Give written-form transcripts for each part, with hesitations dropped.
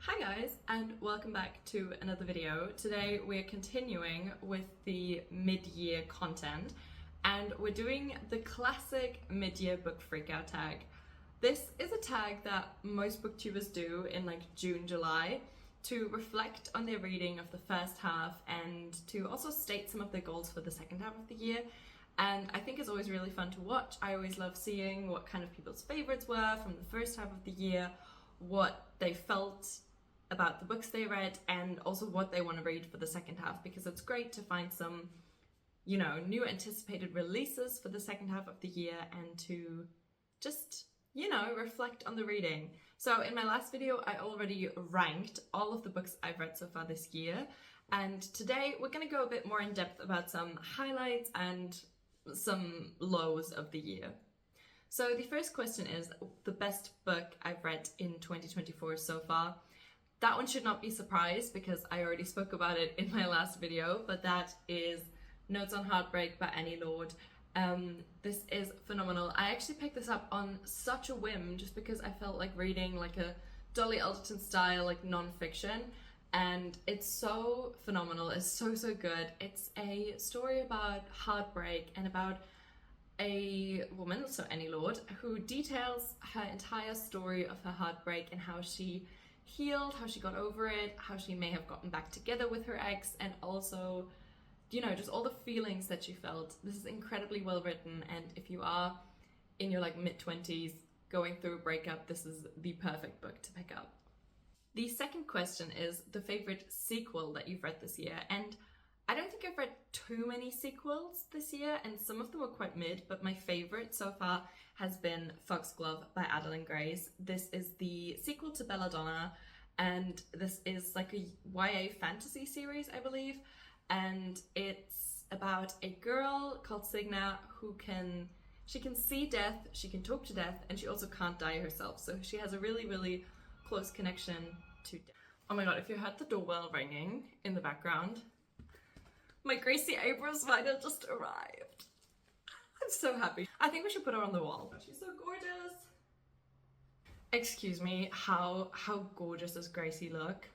Hi guys, and welcome back to another video. Today we're continuing with the mid-year content, and we're doing the classic mid-year book freakout tag. This is a tag that most booktubers do in like June, July to reflect on their reading of the first half and to also state some of their goals for the second half of the year. And I think it's always really fun to watch. I always love seeing what kind of people's favorites were from the first half of the year, what they felt about the books they read, and also what they want to read for the second half, because it's great to find some, new anticipated releases for the second half of the year and to just, reflect on the reading. So in my last video, I already ranked all of the books I've read so far this year. And today we're going to go a bit more in depth about some highlights and some lows of the year. So the first question is the best book I've read in 2024 so far. That one should not be surprised because I already spoke about it in my last video, but that is Notes on Heartbreak by Annie Lord. This is phenomenal. I actually picked this up on such a whim just because I felt like reading like a Dolly Alderton style like non-fiction, and it's so phenomenal. It's so good. It's a story about heartbreak and about a woman, so Annie Lord, who details her entire story of her heartbreak and how she healed, how she got over it, how she may have gotten back together with her ex, and also, just all the feelings that she felt. This is incredibly well written, and if you are in your mid-20s going through a breakup, this is the perfect book to pick up. The second question is the favorite sequel that you've read this year, and I don't think I've read too many sequels this year, and some of them were quite mid, but my favorite so far has been Foxglove by Adeline Grace. This is the sequel to Belladonna, and this is like a YA fantasy series, I believe, and it's about a girl called Signa who can see death, she can talk to death, and she also can't die herself, so she has a really close connection to death. Oh my god, if you heard the doorbell ringing in the background, my Gracie Abrams vinyl just arrived. I'm so happy. I think we should put her on the wall. She's so gorgeous. Excuse me, how gorgeous does Gracie look?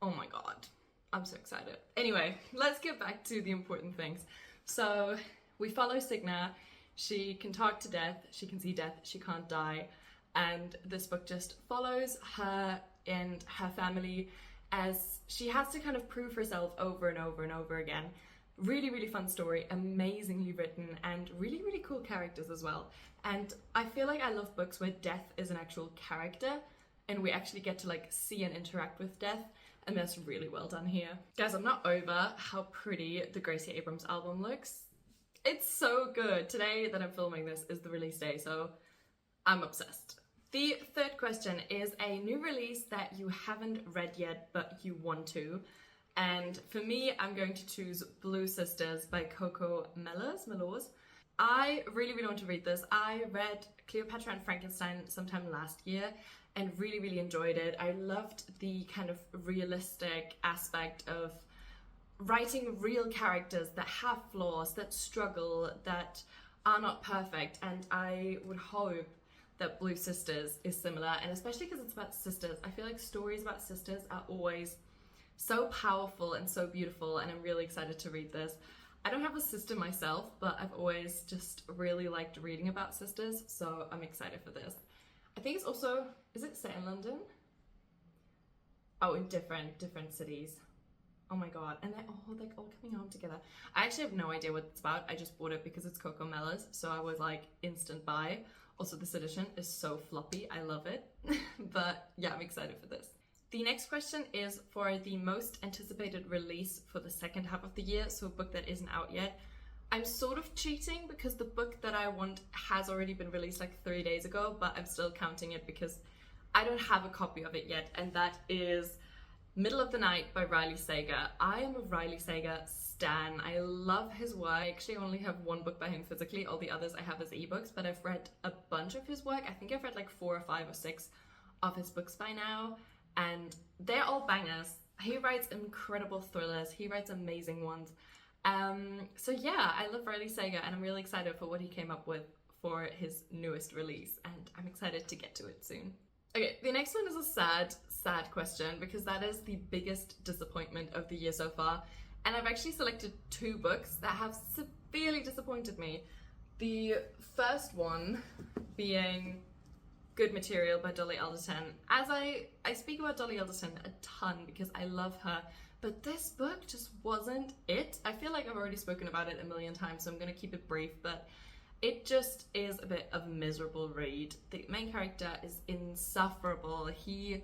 Oh my god, I'm so excited. Anyway, let's get back to the important things. So we follow Signa. She can talk to death, she can see death, she can't die. And this book just follows her and her family as she has to kind of prove herself over and over again. Really fun story, amazingly written, and really cool characters as well. And I feel like I love books where death is an actual character and we actually get to see and interact with death, and that's really well done here. Guys, I'm not over how pretty the Gracie Abrams album looks. It's so good. Today that I'm filming this is the release day, so I'm obsessed. The third question is a new release that you haven't read yet, but you want to. And for me, I'm going to choose Blue Sisters by Coco Mellors. I really want to read this. I read Cleopatra and Frankenstein sometime last year and really enjoyed it. I loved the kind of realistic aspect of writing real characters that have flaws, that struggle, that are not perfect. And I would hope that Blue Sisters is similar, and especially because it's about sisters. I feel like stories about sisters are always so powerful and so beautiful, and I'm really excited to read this. I don't have a sister myself, but I've always just really liked reading about sisters, so I'm excited for this. I think it's also, is it set in London? Oh, in different cities. Oh my god, and they're all coming home together. I actually have no idea what it's about. I just bought it because it's Coco Mellors, so I was like instant buy. Also, this edition is so floppy, I love it. But yeah, I'm excited for this. The next question is for the most anticipated release for the second half of the year, so a book that isn't out yet. I'm sort of cheating because the book that I want has already been released 3 days ago, but I'm still counting it because I don't have a copy of it yet, and that is Middle of the Night by Riley Sager. I am a Riley Sager stan. I love his work. I actually only have one book by him physically. All the others I have as ebooks, but I've read a bunch of his work. I think I've read 4 or 5 or 6 of his books by now, and they're all bangers. He writes incredible thrillers. He writes amazing ones. So yeah, I love Riley Sager, and I'm really excited for what he came up with for his newest release, and I'm excited to get to it soon. Okay, the next one is a sad sad question because that is the biggest disappointment of the year so far. And I've actually selected 2 books that have severely disappointed me. The first one being Good Material by Dolly Alderton. As I speak about Dolly Alderton a ton because I love her, but this book just wasn't it. I feel like I've already spoken about it a million times, so I'm gonna keep it brief, but it just is a bit of a miserable read. The main character is insufferable. He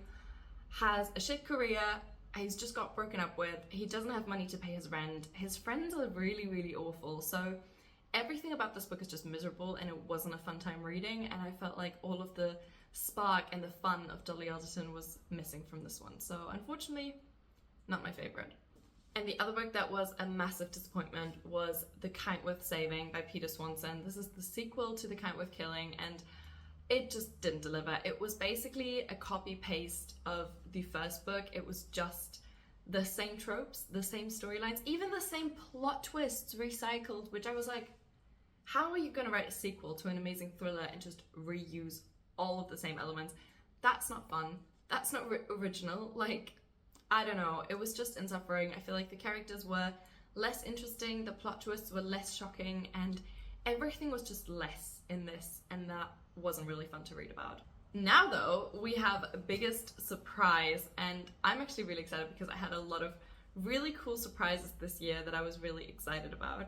has a shit career, he's just got broken up with, he doesn't have money to pay his rent, his friends are really, really awful. So everything about this book is just miserable and it wasn't a fun time reading, and I felt like all of the spark and the fun of Dolly Alderton was missing from this one. So unfortunately, not my favorite. And the other book that was a massive disappointment was The Count Worth Saving by Peter Swanson. This is the sequel to The Count Worth Killing, and it just didn't deliver. It was basically a copy-paste of the first book. It was just the same tropes, the same storylines, even the same plot twists recycled, which I was like, how are you going to write a sequel to an amazing thriller and just reuse all of the same elements? That's not fun. That's not original. Like, I don't know. It was just insufferable. I feel like the characters were less interesting, the plot twists were less shocking, and everything was just less in this, and that wasn't really fun to read about. Now though, we have a biggest surprise, and I'm actually really excited because I had a lot of really cool surprises this year that I was really excited about.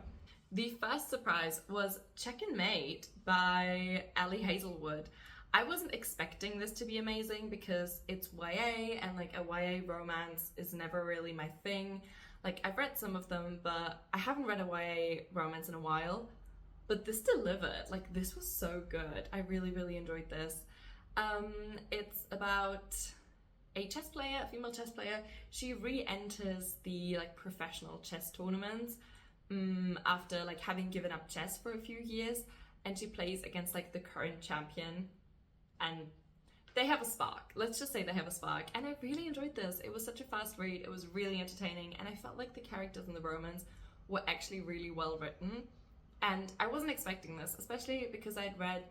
The first surprise was Check and Mate by Ali Hazelwood. I wasn't expecting this to be amazing because it's YA, and like a YA romance is never really my thing. Like, I've read some of them, but I haven't read a YA romance in a while. But this delivered. Like, this was so good. I really, really enjoyed this. It's about a chess player, a female chess player. She re-enters the like professional chess tournaments after like having given up chess for a few years, and she plays against like the current champion, and they have a spark. Let's just say they have a spark, and I really enjoyed this. It was such a fast read. It was really entertaining, and I felt like the characters in the romance were actually really well written. And I wasn't expecting this, especially because I'd read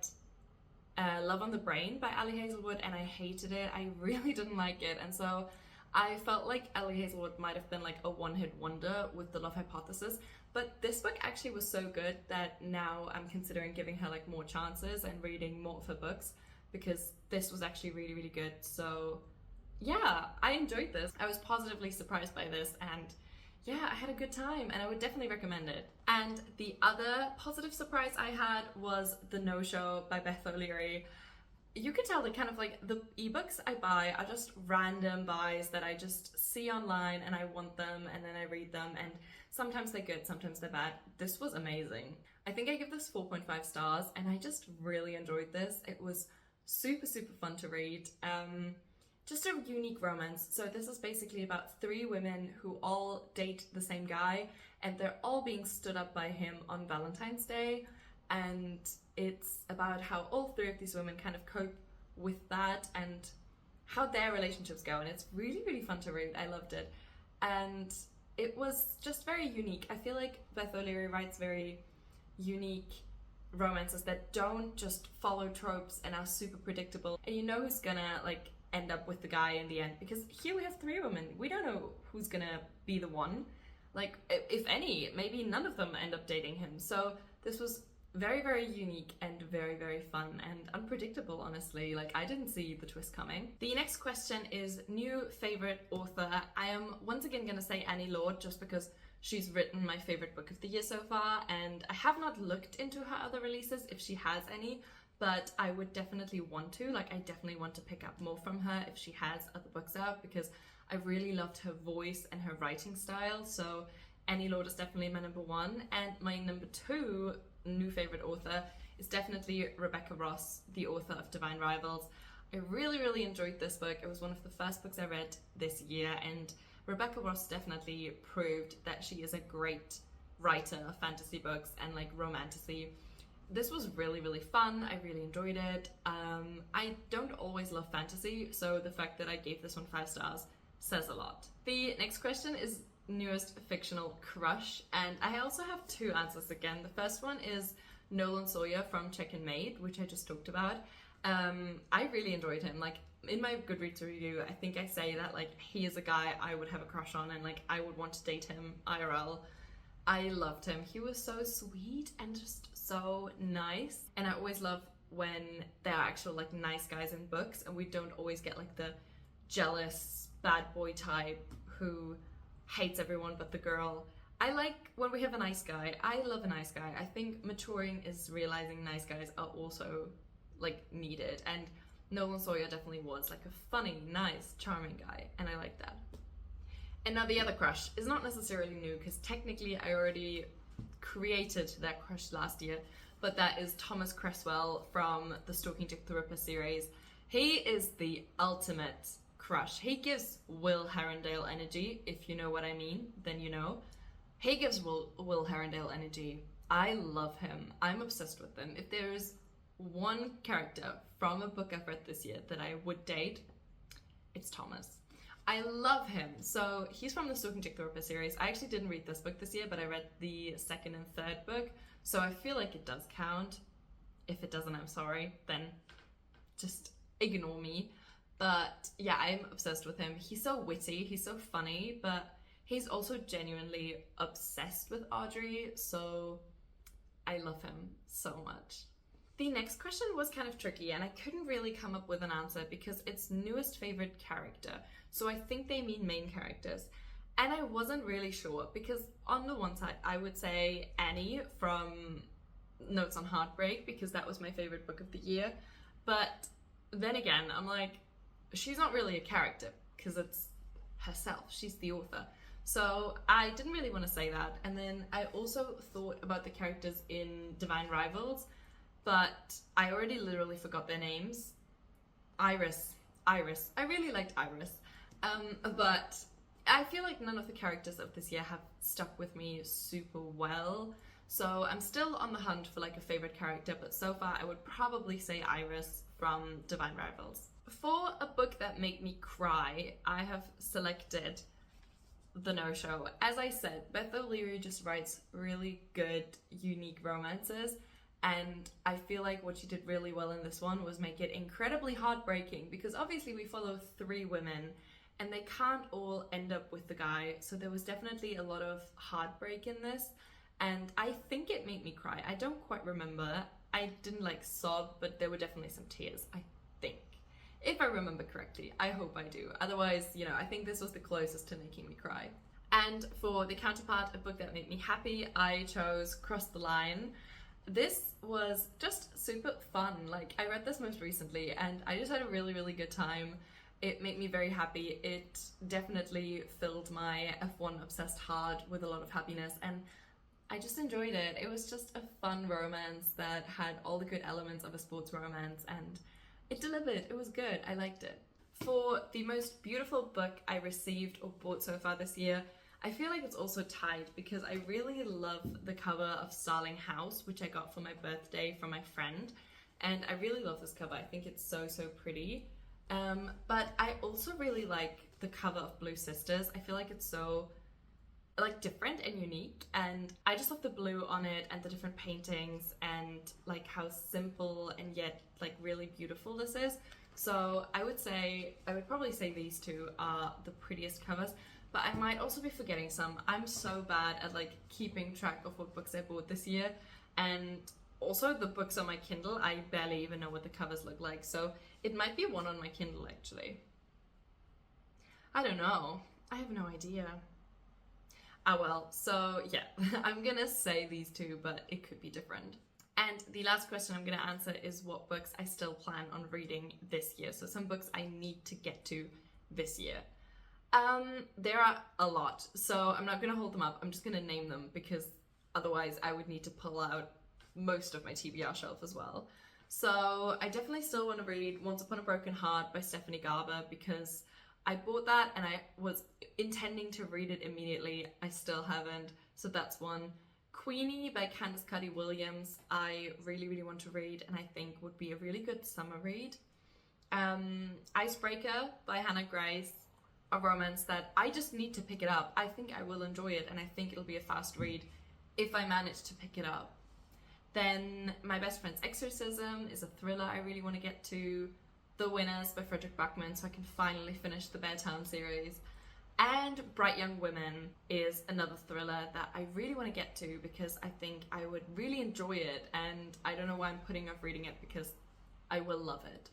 Love on the Brain by Ali Hazelwood and I hated it. I really didn't like it, and so I felt like Ali Hazelwood might have been like a one-hit wonder with The Love Hypothesis, but this book actually was so good that now I'm considering giving her like more chances and reading more of her books, because this was actually really, really good. So yeah, I enjoyed this. I was positively surprised by this, and yeah, I had a good time, and I would definitely recommend it. And the other positive surprise I had was The No-Show by Beth O'Leary. You could tell that kind of like the ebooks I buy are just random buys that I just see online and I want them, and then I read them, and sometimes they're good, sometimes they're bad. This was amazing. I think I give this 4.5 stars, and I just really enjoyed this. It was super, super fun to read. Just a unique romance. So this is basically about 3 women who all date the same guy, and they're all being stood up by him on Valentine's Day, and it's about how all 3 of these women kind of cope with that and how their relationships go, and it's really, really fun to read. I loved it, and it was just very unique. I feel like Beth O'Leary writes very unique romances that don't just follow tropes and are super predictable, and you know who's gonna like end up with the guy in the end, because here we have 3 women. We don't know who's gonna be the one. Like, if any, maybe none of them end up dating him. So this was very, very unique and very, very fun and unpredictable, honestly. Like, I didn't see the twist coming. The next question is new favorite author. I am once again gonna say Annie Lord, just because she's written my favorite book of the year so far, and I have not looked into her other releases if she has any, but I would definitely want to. Like, I definitely want to pick up more from her if she has other books out, because I really loved her voice and her writing style. So Annie Lord is definitely my number 1, and my number 2 new favorite author is definitely Rebecca Ross, the author of Divine Rivals. I really, really enjoyed this book. It was one of the first books I read this year, and Rebecca Ross definitely proved that she is a great writer of fantasy books and like romantasy. This was really, really fun. I really enjoyed it. I don't always love fantasy, so the fact that I gave this one 5 stars says a lot. The next question is newest fictional crush, and I also have 2 answers again. The first one is Nolan Sawyer from Check and Mate, which I just talked about. I really enjoyed him. Like, in my Goodreads review, I think I say that like he is a guy I would have a crush on and like I would want to date him IRL. I loved him. He was so sweet and just so nice. And I always love when there are actual like nice guys in books and we don't always get like the jealous bad boy type who hates everyone but the girl. I like when we have a nice guy. I love a nice guy. I think maturing is realizing nice guys are also like needed, and Nolan Sawyer definitely was like a funny, nice, charming guy, and I like that. And now the other crush is not necessarily new because technically I already created that crush last year, but that is Thomas Cresswell from the Stalking Dick the Ripper series. He is the ultimate crush. He gives Will Herondale energy. If you know what I mean, then you know. He gives Will Herondale energy. I love him. I'm obsessed with him. If there's one character from a book I've read this year that I would date, it's Thomas. I love him. So he's from the Stalking Dick the Ripper series. I actually didn't read this book this year, but I read the second and third book, so I feel like it does count. If it doesn't, I'm sorry. Then just ignore me. But yeah, I'm obsessed with him. He's so witty, he's so funny, but he's also genuinely obsessed with Audrey, so I love him so much. The next question was kind of tricky and I couldn't really come up with an answer because it's newest favorite character. So I think they mean main characters. And I wasn't really sure because on the one side, I would say Annie from Notes on Heartbreak because that was my favorite book of the year. But then again, I'm like, she's not really a character because it's herself. She's the author. So I didn't really want to say that. And then I also thought about the characters in Divine Rivals, but I already literally forgot their names. Iris. I really liked Iris. But I feel like none of the characters of this year have stuck with me super well. So I'm still on the hunt for like a favorite character, but so far I would probably say Iris from Divine Rivals. For a book that made me cry, I have selected The No-Show. As I said, Beth O'Leary just writes really good, unique romances, and I feel like what she did really well in this one was make it incredibly heartbreaking because obviously we follow 3 women and they can't all end up with the guy, so there was definitely a lot of heartbreak in this, and I think it made me cry. I don't quite remember. I didn't like sob, but there were definitely some tears, I think. If I remember correctly. I hope I do. Otherwise, you know, I think this was the closest to making me cry. And for the counterpart, a book that made me happy, I chose Cross the Line. This was just super fun. Like, I read this most recently and I just had a really, really good time. It made me very happy. It definitely filled my F1 obsessed heart with a lot of happiness and I just enjoyed it. It was just a fun romance that had all the good elements of a sports romance and it delivered. It was good. I liked it. For the most beautiful book I received or bought so far this year, I feel like it's also tied because I really love the cover of Starling House, which I got for my birthday from my friend. And I really love this cover. I think it's so, so pretty. But I also really like the cover of Blue Sisters. I feel like it's so like different and unique, and I just love the blue on it and the different paintings and like how simple and yet like really beautiful this is. So I would probably say these 2 are the prettiest covers, but I might also be forgetting some. I'm so bad at like keeping track of what books I bought this year, and also the books on my Kindle, I barely even know what the covers look like, so it might be one on my Kindle actually. I don't know. I have no idea. Ah well, so yeah, I'm gonna say these 2, but it could be different. And the last question I'm gonna answer is what books I still plan on reading this year. So some books I need to get to this year. There are a lot, so I'm not gonna hold them up. I'm just gonna name them because otherwise I would need to pull out most of my TBR shelf as well. So I definitely still want to read Once Upon a Broken Heart by Stephanie Garber because I bought that and I was intending to read it immediately. I still haven't, so that's one. Queenie by Candice Carty-Williams, I really, really want to read and I think would be a really good summer read. Icebreaker by Hannah Grace, a romance that I just need to pick it up. I think I will enjoy it and I think it'll be a fast read if I manage to pick it up. Then My Best Friend's Exorcism is a thriller I really want to get to. The Winners by Frederick Backman, so I can finally finish the Bear Town series. And Bright Young Women is another thriller that I really want to get to because I think I would really enjoy it, and I don't know why I'm putting off reading it because I will love it.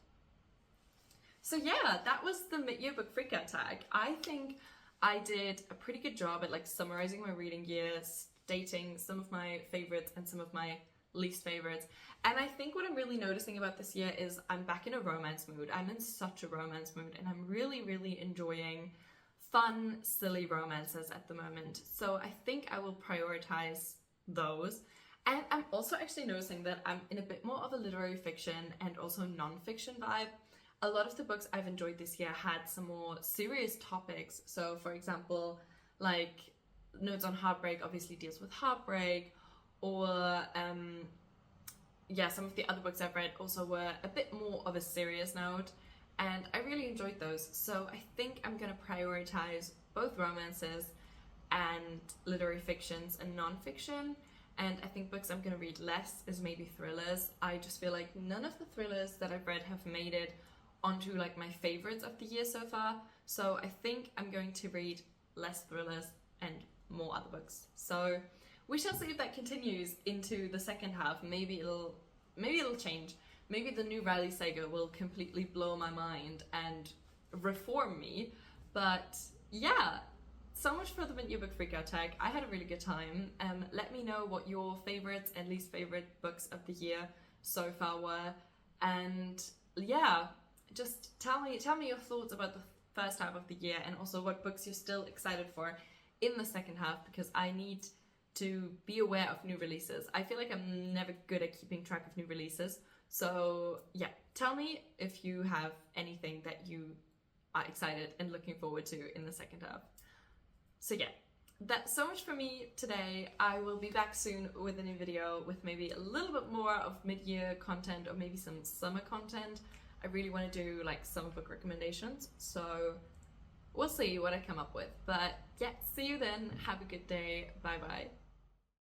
So yeah, that was the mid-year book freakout tag. I think I did a pretty good job at like summarizing my reading year, stating some of my favorites and some of my least favorites. And I think what I'm really noticing about this year is I'm back in a romance mood. I'm in such a romance mood, and I'm really enjoying fun, silly romances at the moment. So I think I will prioritize those. And I'm also actually noticing that I'm in a bit more of a literary fiction and also non-fiction vibe. A lot of the books I've enjoyed this year had some more serious topics. So for example, like Notes on Heartbreak obviously deals with heartbreak, or yeah, some of the other books I've read also were a bit more of a serious note, and I really enjoyed those. So I think I'm gonna prioritize both romances and literary fictions and non-fiction. And I think books I'm gonna read less is maybe thrillers. I just feel like none of the thrillers that I've read have made it onto like my favorites of the year so far. So I think I'm going to read less thrillers and more other books. So we shall see if that continues into the second half. Maybe it'll change. Maybe the new Riley saga will completely blow my mind and reform me. But yeah, so much for the mid-year book freakout tag. I had a really good time. Let me know what your favorites and least favorite books of the year so far were. And yeah, just tell me your thoughts about the first half of the year, and also what books you're still excited for in the second half, because I need to be aware of new releases. I feel like I'm never good at keeping track of new releases. So yeah, tell me if you have anything that you are excited and looking forward to in the second half. So yeah, that's so much for me today. I will be back soon with a new video with maybe a little bit more of mid-year content, or maybe some summer content. I really want to do like summer book recommendations, so we'll see what I come up with. But yeah, see you then. Have a good day. Bye bye.